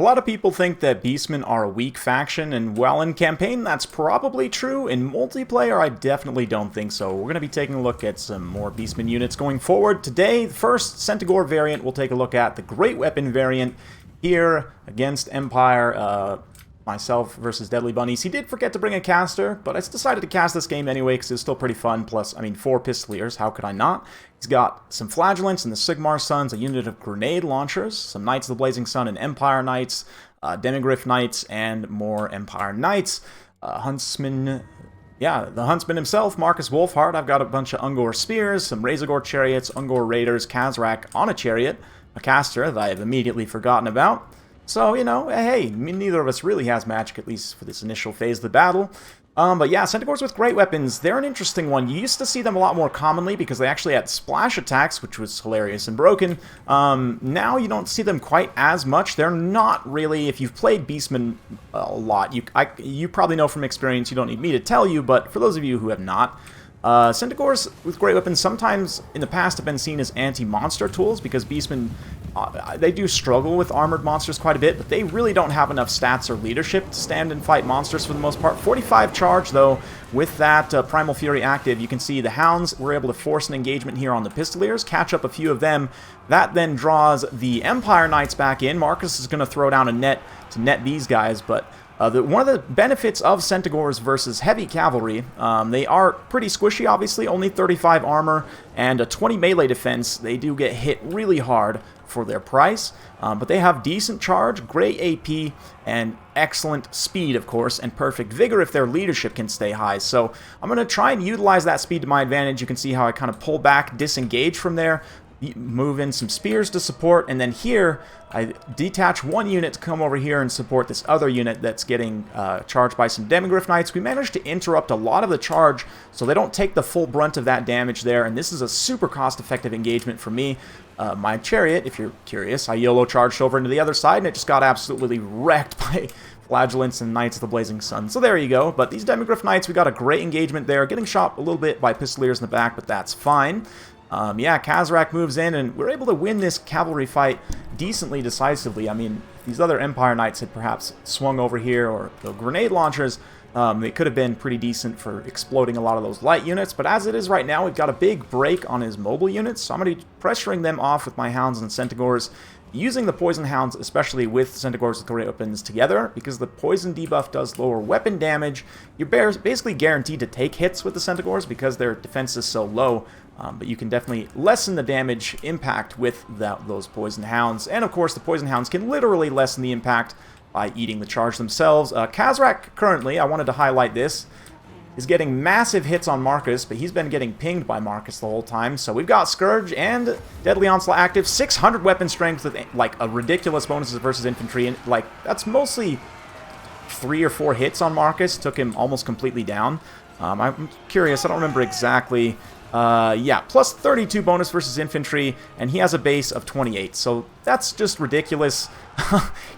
A lot of people think that Beastmen are a weak faction, and while in campaign that's probably true, in multiplayer I definitely don't think so. We're going to be taking a look at some more Beastmen units going forward. Today, first Centigor variant, we'll take a look at the Greatweapon variant here against Empire. Myself versus Deadly Bunnies. He did forget to bring a caster, but I decided to cast this game anyway because it's still pretty fun. Plus, I mean, 4 Pistoliers, how could I not? He's got some Flagellants and the Sigmar Sons, a unit of grenade launchers, some Knights of the Blazing Sun and Empire Knights, Demigryph Knights, and more Empire Knights. Huntsman, yeah, the Huntsman himself, Marcus Wolfhard. I've got a bunch of Ungor Spears, some Razorgore Chariots, Ungor Raiders, Khazrak on a Chariot, a caster that I have immediately forgotten about. So, you know, hey, neither of us really has magic, at least for this initial phase of the battle. But yeah, Centigors with Greatweapons, they're an interesting one. You used to see them a lot more commonly because they actually had splash attacks, which was hilarious and broken. Now you don't see them quite as much. They're not really, if you've played Beastmen a lot, you probably know from experience, you don't need me to tell you, but for those of you who have not, Centigors with Greatweapons sometimes in the past have been seen as anti-monster tools because Beastmen, they do struggle with armored monsters quite a bit, but they really don't have enough stats or leadership to stand and fight monsters for the most part. 45 charge, though, with that Primal Fury active, you can see the Hounds were able to force an engagement here on the Pistoliers, catch up a few of them. That then draws the Empire Knights back in. Marcus is going to throw down a net to net these guys, but one of the benefits of Centigors versus heavy cavalry, they are pretty squishy, obviously, only 35 armor and a 20 melee defense. They do get hit really hard for their price, but they have decent charge, great AP, and excellent speed, of course, and perfect vigor if their leadership can stay high. So I'm going to try and utilize that speed to my advantage. You can see how I kind of pull back, disengage from there, move in some spears to support, and then here I detach one unit to come over here and support this other unit that's getting charged by some Demigryph Knights. We managed to interrupt a lot of the charge so they don't take the full brunt of that damage there, and this is a super cost-effective engagement for me. My Chariot, if you're curious, I YOLO charged over into the other side, and it just got absolutely wrecked by Flagellants and Knights of the Blazing Sun. So there you go. But these Demigryph Knights, we got a great engagement there, getting shot a little bit by Pistoliers in the back, but that's fine. Yeah, Khazrak moves in, and we're able to win this cavalry fight decently decisively. I mean, these other Empire Knights had perhaps swung over here, or the grenade launchers, they could have been pretty decent for exploding a lot of those light units, but as it is right now, we've got a big break on his mobile units, so I'm going to be pressuring them off with my Hounds and Centigors, using the Poison Hounds, especially with Centigors with Greatweapons together, because the Poison debuff does lower weapon damage. You're basically guaranteed to take hits with the Centigors because their defense is so low, but you can definitely lessen the damage impact with those Poison Hounds. And of course, the Poison Hounds can literally lessen the impact by eating the charge themselves. Khazrak currently, I wanted to highlight this, is getting massive hits on Marcus, but he's been getting pinged by Marcus the whole time. So we've got Scourge and Deadly Onslaught active, 600 weapon strength with like a ridiculous bonuses versus infantry, and like that's mostly 3 or 4 hits on Marcus, took him almost completely down. I'm curious, I don't remember exactly. Yeah, plus 32 bonus versus infantry, and he has a base of 28, so that's just ridiculous.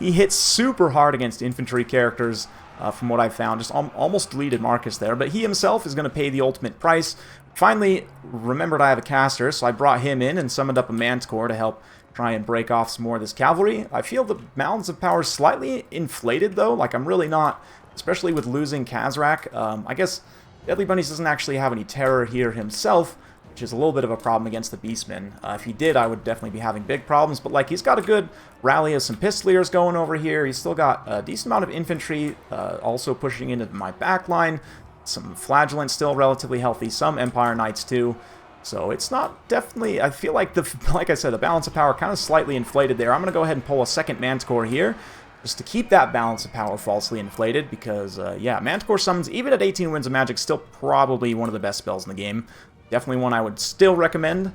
He hits super hard against infantry characters, from what I've found. Just almost deleted Marcus there, but he himself is going to pay the ultimate price. Finally remembered I have a caster, so I brought him in and summoned up a Manticore to help try and break off some more of this cavalry. I feel the balance of power slightly inflated, though. Like, I'm really not, especially with losing Khazrak. I guess Deadly Bunnies doesn't actually have any terror here himself, which is a little bit of a problem against the Beastmen. If he did, I would definitely be having big problems, but like he's got a good rally of some Pistoliers going over here. He's still got a decent amount of infantry also pushing into my backline. Some Flagellants still relatively healthy, some Empire Knights too. So it's not definitely, I feel like like I said, the balance of power kind of slightly inflated there. I'm going to go ahead and pull a second Manticore here, just to keep that balance of power falsely inflated, because, yeah, Manticore summons, even at 18 Winds of Magic, still probably one of the best spells in the game. Definitely one I would still recommend.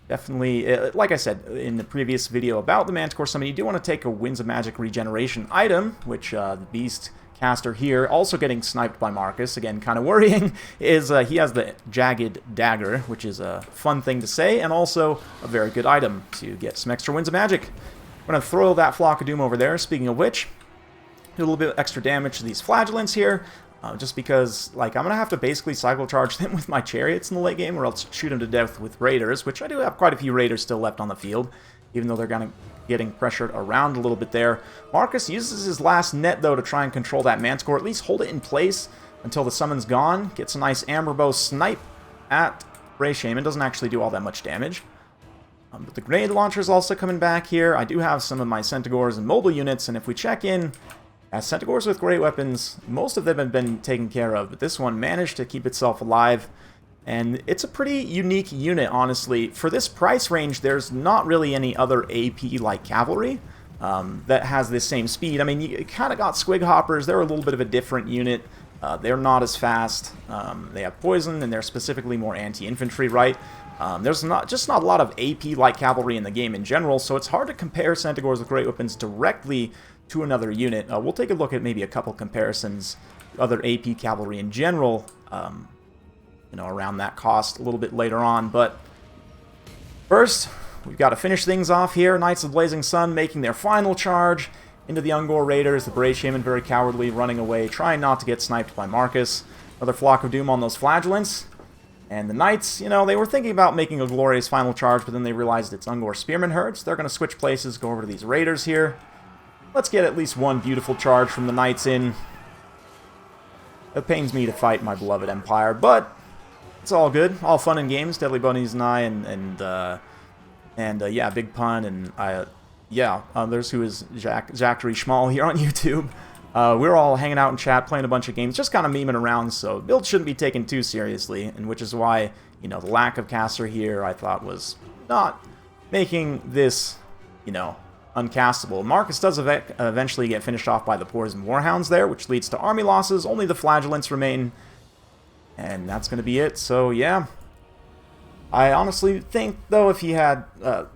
Definitely, like I said in the previous video about the Manticore summon, you do want to take a Winds of Magic regeneration item, which the Beast caster here, also getting sniped by Marcus, again, kind of worrying, is he has the Jagged Dagger, which is a fun thing to say, and also a very good item to get some extra Winds of Magic. I'm going to throw that Flock of Doom over there, speaking of which, do a little bit of extra damage to these Flagellants here, just because, like, I'm going to have to basically cycle charge them with my Chariots in the late game, or else shoot them to death with Raiders, which I do have quite a few Raiders still left on the field, even though they're going to getting pressured around a little bit there. Marcus uses his last net, though, to try and control that Manticore, at least hold it in place until the summon's gone. Gets a nice Amber Bow snipe at Bray Shaman. Doesn't actually do all that much damage. But the grenade launcher's also coming back here. I do have some of my Centigors and mobile units, and if we check in, as Centigors with great weapons, most of them have been taken care of, but this one managed to keep itself alive. And it's a pretty unique unit, honestly. For this price range, there's not really any other AP-like cavalry that has this same speed. I mean, you kind of got Squig Hoppers. They're a little bit of a different unit. They're not as fast. They have poison, and they're specifically more anti-infantry, right? There's not a lot of AP-like cavalry in the game in general, so it's hard to compare Centigors with great weapons directly to another unit. We'll take a look at maybe a couple comparisons to other AP cavalry in general, you know, around that cost a little bit later on. But first, we've got to finish things off here. Knights of the Blazing Sun making their final charge into the Ungor Raiders. The Bray Shaman very cowardly, running away, trying not to get sniped by Marcus. Another Flock of Doom on those Flagellants. And the Knights, you know, they were thinking about making a glorious final charge, but then they realized it's Ungor Spearman herds. They're going to switch places, go over to these Raiders here. Let's get at least one beautiful charge from the Knights in. It pains me to fight my beloved Empire, but it's all good. All fun and games. Deadly Bunnies and I, and yeah, Big Pun, and yeah, others who is Zachary Schmall here on YouTube. We're all hanging out in chat, playing a bunch of games, just kind of memeing around, so build shouldn't be taken too seriously, and which is why, you know, the lack of caster here I thought was not making this, you know, uncastable. Marcus does eventually get finished off by the Poison Warhounds there, which leads to army losses. Only the Flagellants remain, and that's going to be it. So, yeah. I honestly think, though, if he had,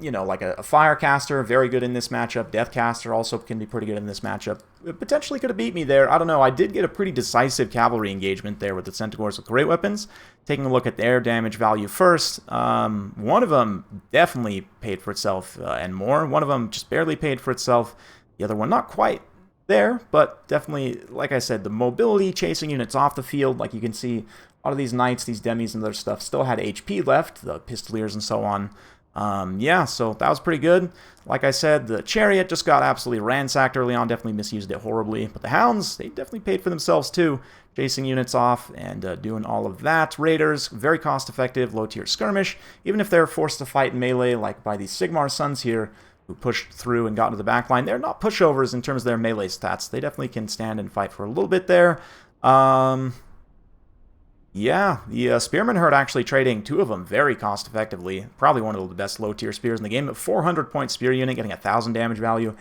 you know, like a Firecaster, very good in this matchup. Deathcaster also can be pretty good in this matchup. It potentially could have beat me there. I don't know. I did get a pretty decisive cavalry engagement there with the Centigors with great weapons. Taking a look at their damage value first, one of them definitely paid for itself and more. One of them just barely paid for itself. The other one not quite there, but definitely, like I said, the mobility, chasing units off the field, like you can see, a lot of these Knights, these Demis, and other stuff still had HP left, the Pistoliers and so on. Yeah, so that was pretty good. Like I said, the Chariot just got absolutely ransacked early on, definitely misused it horribly. But the Hounds, they definitely paid for themselves too, chasing units off and doing all of that. Raiders, very cost-effective, low-tier skirmish, even if they're forced to fight in melee, like by these Sigmar Sons here, who pushed through and got into the backline. They're not pushovers in terms of their melee stats. They definitely can stand and fight for a little bit there. Yeah, the Spearman herd actually trading two of them very cost effectively. Probably one of the best low tier spears in the game. A 400-point spear unit getting 1,000 damage value.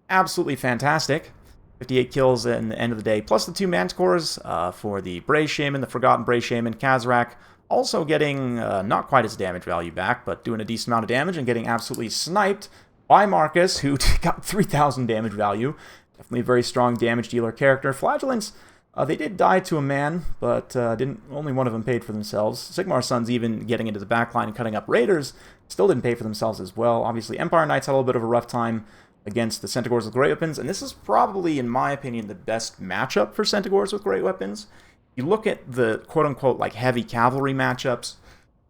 Absolutely fantastic. 58 kills in the end of the day. Plus the two Manticores for the Bray Shaman, the Forgotten Bray Shaman. Kazrak also getting not quite his damage value back, but doing a decent amount of damage and getting absolutely sniped by Marcus, who got 3,000 damage value. Definitely a very strong damage dealer character. Flagellants, they did die to a man, but only one of them paid for themselves. Sigmar Sons even getting into the backline and cutting up Raiders still didn't pay for themselves as well. Obviously, Empire Knights had a little bit of a rough time against the Centigors with great weapons, and this is probably, in my opinion, the best matchup for Centigors with great weapons. You look at the quote-unquote like heavy cavalry matchups.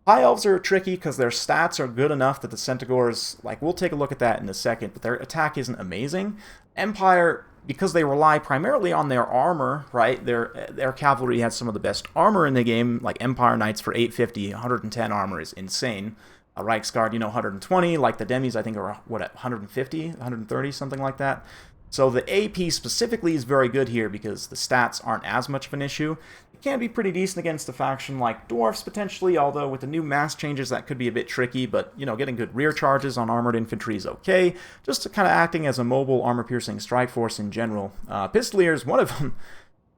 High Elves are tricky because their stats are good enough that the Centigors, like, we'll take a look at that in a second, but their attack isn't amazing. Empire, because they rely primarily on their armor, right? Their cavalry has some of the best armor in the game, like Empire Knights for 850, 110 armor is insane. A Reichsguard, you know, 120, like the Demis, I think, are, what, at 150, 130, something like that. So the AP specifically is very good here because the stats aren't as much of an issue. It can be pretty decent against a faction like Dwarfs, potentially, although with the new mass changes, that could be a bit tricky, but, you know, getting good rear charges on armored infantry is okay. Just kind of acting as a mobile armor-piercing strike force in general. Pistoliers, one of them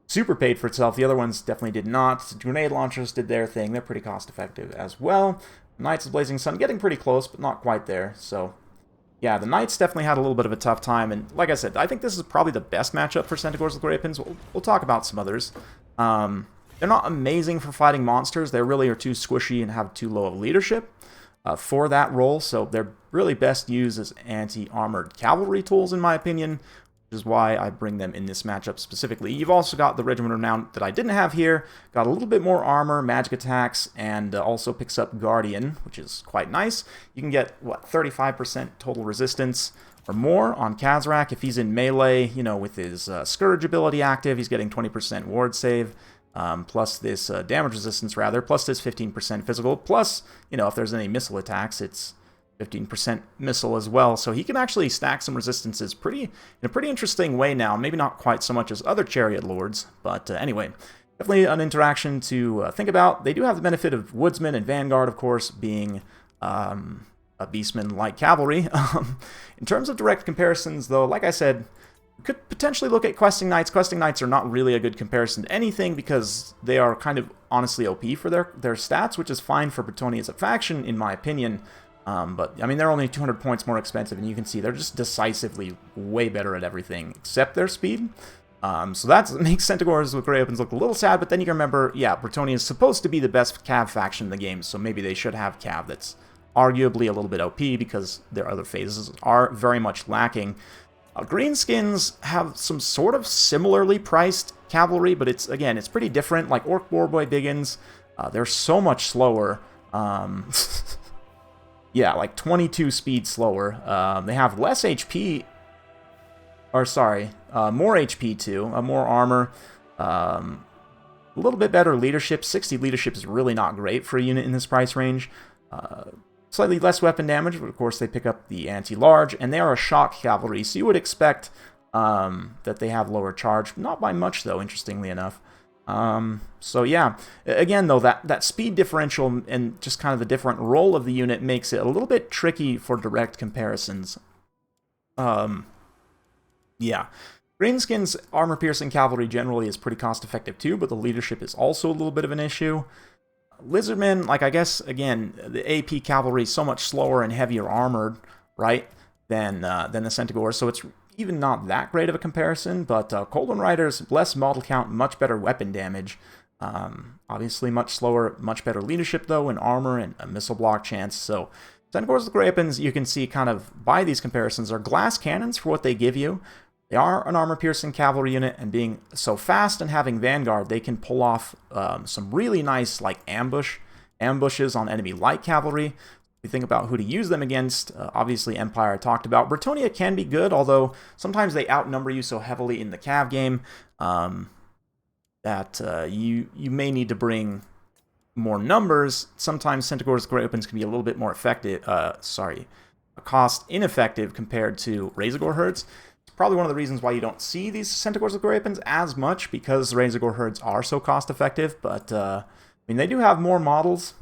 super paid for itself. The other ones definitely did not. Grenade launchers did their thing. They're pretty cost-effective as well. Knights of Blazing Sun getting pretty close, but not quite there, so yeah, the Knights definitely had a little bit of a tough time, and like I said, I think this is probably the best matchup for Centigors with Greatweapons. We'll talk about some others. They're not amazing for fighting monsters. They really are too squishy and have too low of leadership for that role, so they're really best used as anti-armored cavalry tools, in my opinion, which is why I bring them in this matchup specifically. You've also got the Regiment of Renown that I didn't have here. Got a little bit more armor, magic attacks, and also picks up Guardian, which is quite nice. You can get, what, 35% total resistance or more on Kazrak. If he's in melee, you know, with his Scourge ability active, he's getting 20% ward save, plus this damage resistance, rather, plus this 15% physical, plus, you know, if there's any missile attacks, it's 15% missile as well. So he can actually stack some resistances in a pretty interesting way now. Maybe not quite so much as other Chariot Lords, but anyway, definitely an interaction to think about. They do have the benefit of Woodsman and Vanguard, of course, being a Beastmen like cavalry. In terms of direct comparisons, though, like I said, you could potentially look at Questing Knights. Questing Knights are not really a good comparison to anything because they are kind of honestly OP for their stats, which is fine for Bretonnia as a faction, in my opinion. But, I mean, they're only 200 points more expensive, and you can see they're just decisively way better at everything except their speed. So that makes Centigors with Greatweapons look a little sad, but then you can remember, yeah, Bretonnia is supposed to be the best Cav faction in the game, so maybe they should have Cav that's arguably a little bit OP because their other phases are very much lacking. Greenskins have some sort of similarly priced cavalry, but it's pretty different. Like Orc Warboy Biggins, they're so much slower. Yeah, like 22 speed slower. They have less HP, or sorry, more HP too, more armor, a little bit better leadership. 60 leadership is really not great for a unit in this price range. Slightly less weapon damage, but of course they pick up the anti-large, and they are a shock cavalry, so you would expect that they have lower charge. Not by much, though, interestingly enough. So yeah, again, though, that speed differential and just kind of the different role of the unit makes it a little bit tricky for direct comparisons. Yeah. Greenskins armor-piercing cavalry generally is pretty cost-effective too, but the leadership is also a little bit of an issue. Lizardmen, like, I guess, again, the AP cavalry is so much slower and heavier armored, right, than the Centigors, so it's even not that great of a comparison, but Coldon Riders, less model count, much better weapon damage. Obviously much slower, much better leadership, though, and armor and a missile block chance, so Centigors with Greatweapons, you can see kind of by these comparisons, are glass cannons for what they give you. They are an armor-piercing cavalry unit, and being so fast and having Vanguard, they can pull off some really nice, like, ambushes on enemy light cavalry. If you think about who to use them against, obviously Empire I talked about. Bretonnia can be good, although sometimes they outnumber you so heavily in the Cav game that you may need to bring more numbers. Sometimes Centigors Greatweapons can be a little bit more effective, cost ineffective compared to Razorgore herds. Probably one of the reasons why you don't see these Centigors with Greatweapons as much, because Razorgore herds are so cost-effective, but, I mean, they do have more models,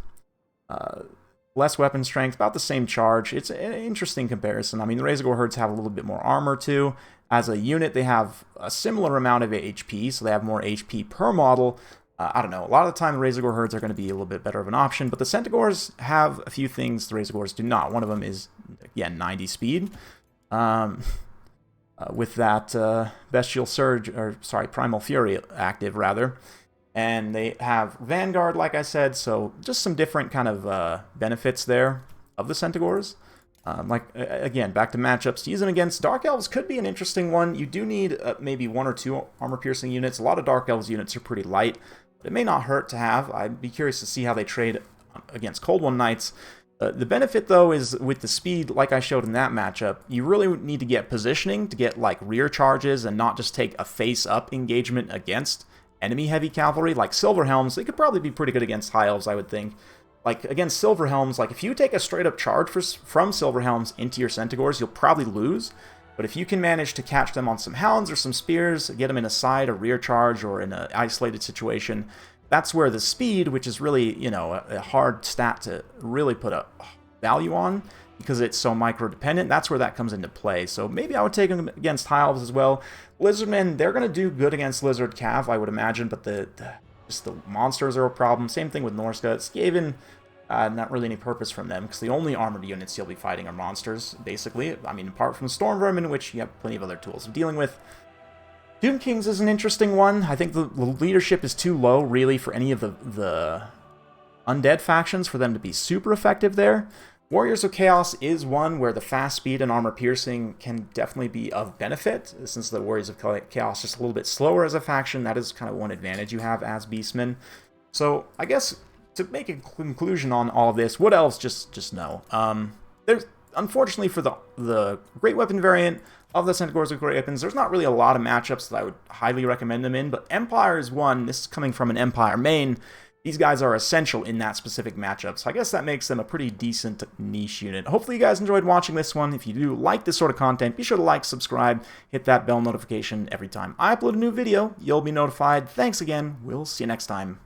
less weapon strength, about the same charge. It's an interesting comparison. I mean, the Razorgore herds have a little bit more armor, too. As a unit, they have a similar amount of HP, so they have more HP per model. I don't know, a lot of the time the Razorgore herds are going to be a little bit better of an option, but the Centigors have a few things the Razorgores do not. One of them is, again, 90 speed. With that Bestial Surge, or sorry, Primal Fury active, rather. And they have Vanguard, like I said, so just some different kind of benefits there of the Centigors. Again, back to matchups. To use them against Dark Elves could be an interesting one. You do need maybe one or two armor-piercing units. A lot of Dark Elves units are pretty light, but it may not hurt to have. I'd be curious to see how they trade against Cold One Knights. The benefit, though, is with the speed, like I showed in that matchup, you really need to get positioning to get, like, rear charges and not just take a face-up engagement against enemy-heavy cavalry. Like Silverhelms, they could probably be pretty good against High Elves, I would think. Like, against Silverhelms, like, if you take a straight-up charge from Silverhelms into your Centigors, you'll probably lose. But if you can manage to catch them on some Hounds or some Spears, get them in a side, a rear charge, or in an isolated situation, that's where the speed, which is really, you know, a hard stat to really put a value on because it's so micro-dependent, that's where that comes into play. So maybe I would take them against High Elves as well. Lizardmen, they're going to do good against Lizard Cav, I would imagine, but just the monsters are a problem. Same thing with Norska. Skaven, not really any purpose from them, because the only armored units you'll be fighting are monsters, basically. I mean, apart from Storm Vermin, which you have plenty of other tools of dealing with. Doom Kings is an interesting one. I think the leadership is too low, really, for any of the undead factions for them to be super effective there. Warriors of Chaos is one where the fast speed and armor piercing can definitely be of benefit, since the Warriors of Chaos are just a little bit slower as a faction. That is kind of one advantage you have as Beastmen. So I guess to make a conclusion on all of this, Wood Elves just no. unfortunately for the Great Weapon variant of the Centigors with Greatweapons, there's not really a lot of matchups that I would highly recommend them in, but Empire is one. This is coming from an Empire main. These guys are essential in that specific matchup, so I guess that makes them a pretty decent niche unit. Hopefully you guys enjoyed watching this one. If you do like this sort of content, be sure to like, subscribe, hit that bell notification every time I upload a new video. You'll be notified. Thanks again. We'll see you next time.